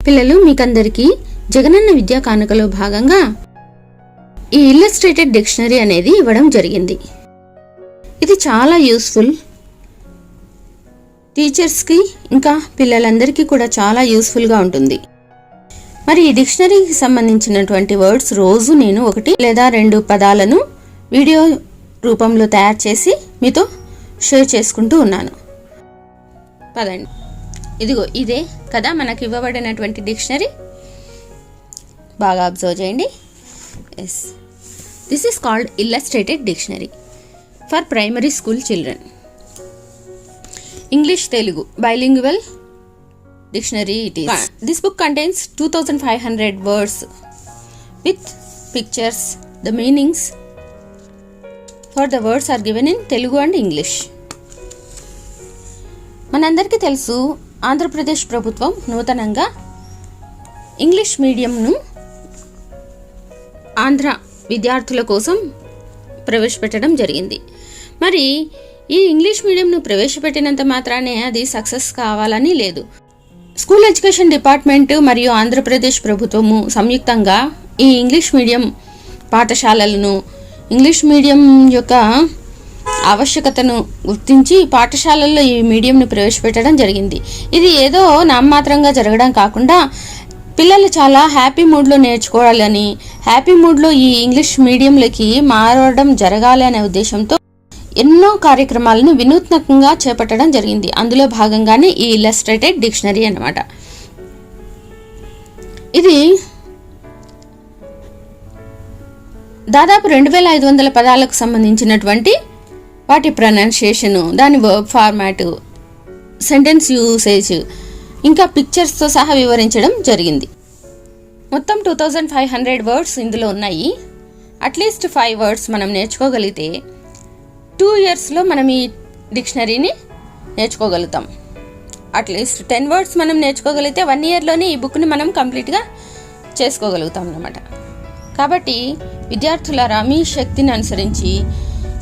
పిల్లలు, మీకందరికీ జగనన్న విద్యా కానుకలో భాగంగా ఈ ఇల్లస్ట్రేటెడ్ డిక్షనరీ అనేది ఇవ్వడం జరిగింది. ఇది చాలా యూస్ఫుల్, టీచర్స్కి ఇంకా పిల్లలందరికీ కూడా చాలా యూస్ఫుల్గా ఉంటుంది. మరి ఈ డిక్షనరీకి సంబంధించినటువంటి వర్డ్స్ రోజు నేను 1 లేదా 2 పదాలను వీడియో రూపంలో తయారు చేసి మీతో షేర్ చేసుకుంటూ ఉన్నాను. పదండి, ఇదిగో ఇదే కదా మనకు ఇవ్వబడినటువంటి డిక్షనరీ. బాగా అబ్జర్వ్ చేయండి. Yes, this is called illustrated dictionary for primary school children. English Telugu bilingual dictionary it is. This book contains 2500 words with pictures. The meanings for the words are given in Telugu and English. మనందరికీ తెలుసు, ఆంధ్రప్రదేశ్ ప్రభుత్వం నూతనంగా English మీడియంను Andhra విద్యార్థుల కోసం ప్రవేశపెట్టడం జరిగింది. మరి ఈ ఇంగ్లీష్ మీడియంను ప్రవేశపెట్టినంత మాత్రానే అది సక్సెస్ కావాలని లేదు. స్కూల్ ఎడ్యుకేషన్ డిపార్ట్మెంట్ మరియు ఆంధ్రప్రదేశ్ ప్రభుత్వము సంయుక్తంగా ఈ ఇంగ్లీష్ మీడియం పాఠశాలలను, ఇంగ్లీష్ మీడియం యొక్క ఆవశ్యకతను గుర్తించి పాఠశాలల్లో ఈ మీడియంను ప్రవేశపెట్టడం జరిగింది. ఇది ఏదో నామమాత్రంగా జరగడం కాకుండా పిల్లలు చాలా హ్యాపీ మూడ్లో నేర్చుకోవాలని, హ్యాపీ మూడ్లో ఈ ఇంగ్లీష్ మీడియంలోకి మారడం జరగాలి అనే ఉద్దేశంతో ఎన్నో కార్యక్రమాలను వినూత్నంగా చేపట్టడం జరిగింది. అందులో భాగంగానే ఈ ఇల్లస్ట్రేటెడ్ డిక్షనరీ అన్నమాట. ఇది దాదాపు 2500 పదాలకు సంబంధించినటువంటి వాటి ప్రొనౌన్సియేషను, దాని వర్బ్ ఫార్మాటు, సెంటెన్స్ యూసేజ్, ఇంకా పిక్చర్స్తో సహా వివరించడం జరిగింది. మొత్తం 2500 వర్డ్స్ ఇందులో ఉన్నాయి. అట్లీస్ట్ 5 వర్డ్స్ మనం నేర్చుకోగలిగితే 2 yearsలో మనం ఈ డిక్షనరీని నేర్చుకోగలుగుతాం. అట్లీస్ట్ 10 వర్డ్స్ మనం నేర్చుకోగలిగితే 1 yearలోనే ఈ బుక్ని మనం కంప్లీట్గా చేసుకోగలుగుతాం అన్నమాట. కాబట్టి విద్యార్థులారా, మీ శక్తిని అనుసరించి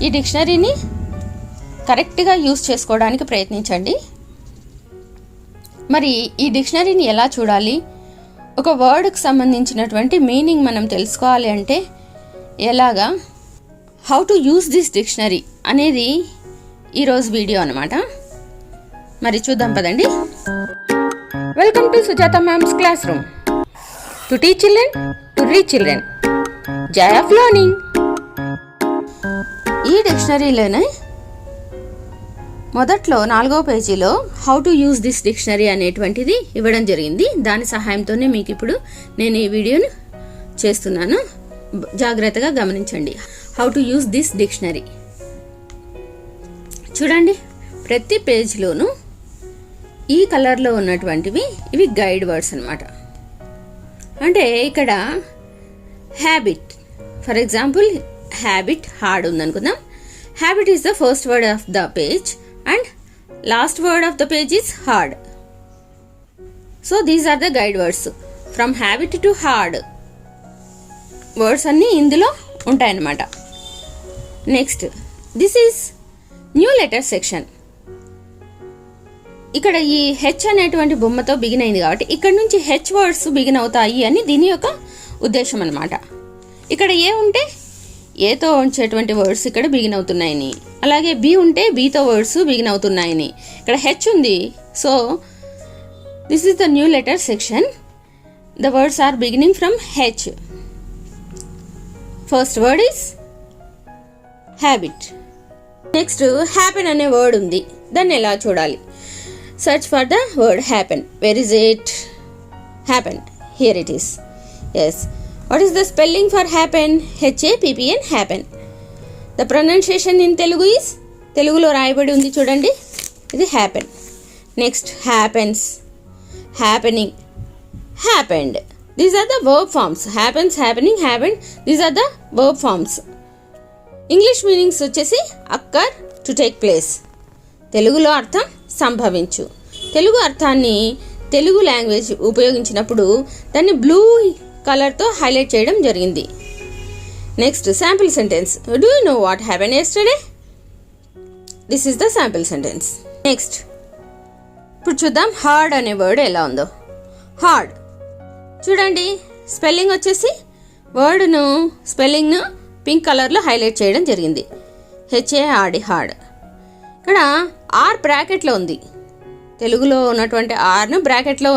ఈ డిక్షనరీని కరెక్ట్గా యూజ్ చేసుకోవడానికి ప్రయత్నించండి. మరి ఈ డిక్షనరీని ఎలా చూడాలి, ఒక వర్డ్కి సంబంధించినటువంటి మీనింగ్ మనం తెలుసుకోవాలి అంటే ఎలాగా, how to use this dictionary అనేది ఈరోజు వీడియో అన్నమాట. మరి చూద్దాం పదండి. Welcome to Sujatha ma'am's classroom. To teach children, to reach children, joy of learning. ఈ డిక్షనరీలోనే మొదట్లో 4వ పేజీలో how to use this dictionary అనేటువంటిది ఇవ్వడం జరిగింది. దాని సహాయంతోనే మీకు ఇప్పుడు నేను ఈ వీడియోను చేస్తున్నాను. జాగ్రత్తగా గమనించండి. How to use this dictionary. చూడండి, ప్రతి పేజ్లోనూ ఈ కలర్లో ఉన్నటువంటివి ఇవి గైడ్ వర్డ్స్ అన్నమాట. అంటే ఇక్కడ habit, for example habit, hard ఉందనుకుందాం. Habit is the first word of the page and last word of the page is hard. So these are the guide words. From habit to hard words అన్నీ ఇందులో ఉంటాయన్నమాట. Next, this is new letter section. ఇక్కడ ఈ H అనేటువంటి బొమ్మతో begin అయింది కాబట్టి ఇక్కడ నుంచి హెచ్ వర్డ్స్ బిగిన్ అవుతాయి అని దీని యొక్క ఉద్దేశం అన్నమాట. ఇక్కడ ఏ ఉంటే ఏతో ఉంచేటువంటి వర్డ్స్ ఇక్కడ బిగిన్ అవుతున్నాయని, అలాగే బి ఉంటే బితో వర్డ్స్ బిగిన్ అవుతున్నాయని. ఇక్కడ హెచ్ ఉంది, so this is the new letter section. The words are beginning from H. First word is habit. Next, happen అనే వర్డ్ ఉంది. దాన్ని ఎలా చూడాలి? Search for the word happen. Where is it? Happen. Here it is. Yes. What is the spelling for happen? HAPPN, happen. The pronunciation in Telugu is, తెలుగులో రాయబడి ఉంది చూడండి, ఇది happen. Next, happens, happening, happened. These are the verb forms. Happens, happening, happened. These are the verb forms. English meanings వచ్చేసి అక్కర్, to take place. తెలుగులో అర్థం సంభవించు. తెలుగు అర్థాన్ని Telugu language ఉపయోగించినప్పుడు దాన్ని బ్లూ కలర్తో హైలైట్ చేయడం జరిగింది. Next, sample sentence. Do you know what happen yesterday? This is the sample sentence. Next, ఇప్పుడు చూద్దాం హార్డ్ అనే వర్డ్ ఎలా ఉందో. హార్డ్ చూడండి, స్పెల్లింగ్ వచ్చేసి వర్డ్ను స్పెల్లింగ్ను పింక్ కలర్లో హైలైట్ చేయడం జరిగింది. HARD hard. ఇక్కడ ఆర్ బ్రాకెట్లో ఉంది. తెలుగులో ఉన్నటువంటి ఆర్ను బ్రాకెట్లో